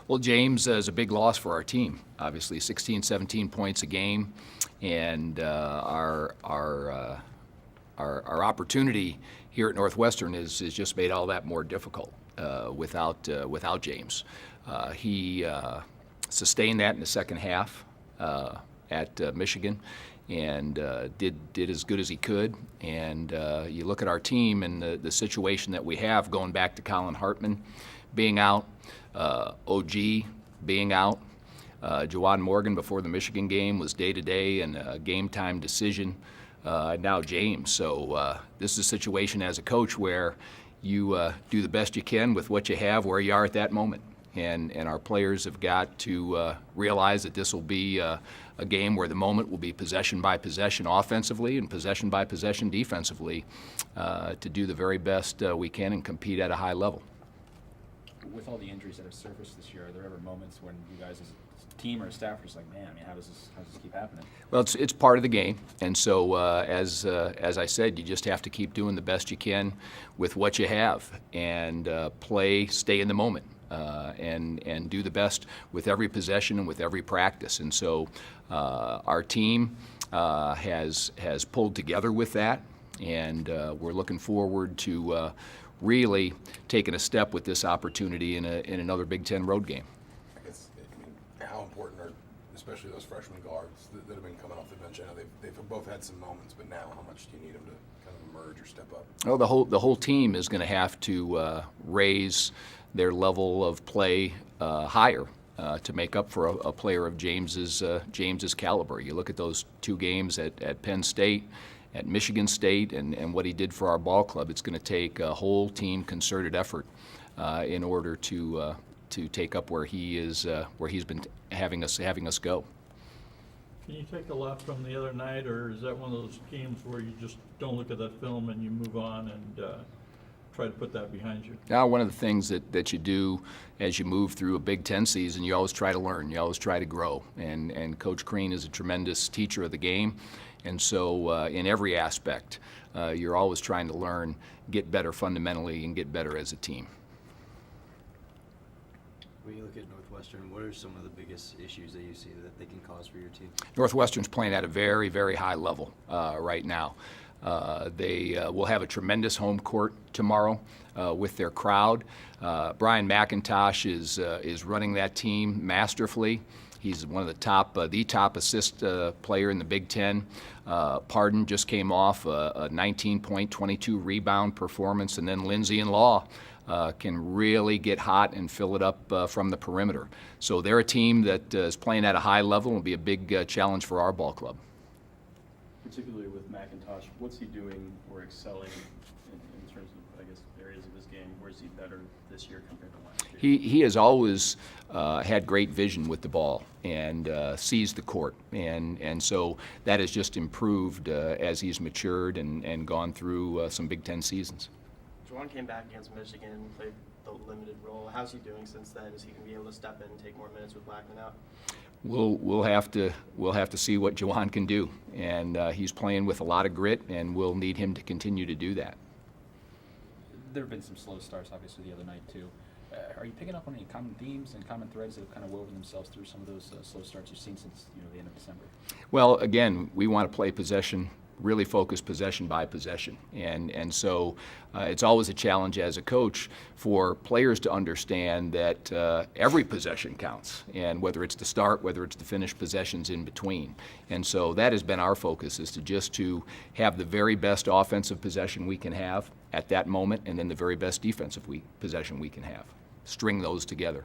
Well, James is a big loss for our team. Obviously, 16, 17 points a game, and our opportunity here at Northwestern is just made all that more difficult without James. He sustained that in the second half at Michigan, and did as good as he could. And you look at our team and the situation that we have, going back to Colin Hartman being out, OG being out, Juwan Morgan before the Michigan game was day-to-day and a game-time decision. Now James. So this is a situation as a coach where you do the best you can with what you have where you are at that moment. And our players have got to realize that this will be a game where the moment will be possession by possession offensively and possession by possession defensively to do the very best we can and compete at a high level. With all the injuries that have surfaced this year, are there ever moments when you guys as a team or a staff are just like, man, I mean, how does this keep happening? Well, it's part of the game, and so as I said, you just have to keep doing the best you can with what you have and stay in the moment. And do the best with every possession and with every practice. And so our team has pulled together with that, and we're looking forward to really taking a step with this opportunity in another Big Ten road game. I guess, how important are especially those freshman guards that have been coming off the bench? I know they've both had some moments, but now how much do you need them to kind of emerge or step up? Well, the whole team is going to have to raise their level of play higher to make up for a player of James's caliber. You look at those two games at Penn State, at Michigan State, and what he did for our ball club. It's going to take a whole team concerted effort in order to take up where he's been having us go. Can you take a lot from the other night, or is that one of those games where you just don't look at that film and you move on and try to put that behind you? Now, one of the things that you do as you move through a Big Ten season, you always try to learn, you always try to grow, and Coach Crean is a tremendous teacher of the game, and so in every aspect, you're always trying to learn, get better fundamentally, and get better as a team. When you look at Northwestern, what are some of the biggest issues that you see that they can cause for your team? Northwestern's playing at a very, very high level right now. They will have a tremendous home court tomorrow with their crowd. Brian McIntosh is running that team masterfully. He's one of the top assist player in the Big Ten. Pardon just came off a 19-point, 22-rebound performance, and then Lindsey and Law can really get hot and fill it up from the perimeter. So they're a team that is playing at a high level and will be a big challenge for our ball club. Particularly with McIntosh, what's he doing or excelling in terms of, I guess, areas of his game? Where is he better this year compared to last year? He has always had great vision with the ball and sees the court, and so that has just improved as he's matured and gone through some Big Ten seasons. Juwan came back against Michigan, played the limited role. How's he doing since then? Is he going to be able to step in and take more minutes with Blackmon out? We'll have to see what Juwan can do, and he's playing with a lot of grit, and we'll need him to continue to do that. There have been some slow starts, obviously, the other night too. Are you picking up on any common themes and common threads that have kind of woven themselves through some of those slow starts you've seen since the end of December? Well, again, we want to play possession, really focus possession by possession, and so it's always a challenge as a coach for players to understand that every possession counts, and whether it's the start, whether it's the finished possessions in between. And so that has been our focus, is to have the very best offensive possession we can have at that moment, and then the very best defensive possession we can have. String those together.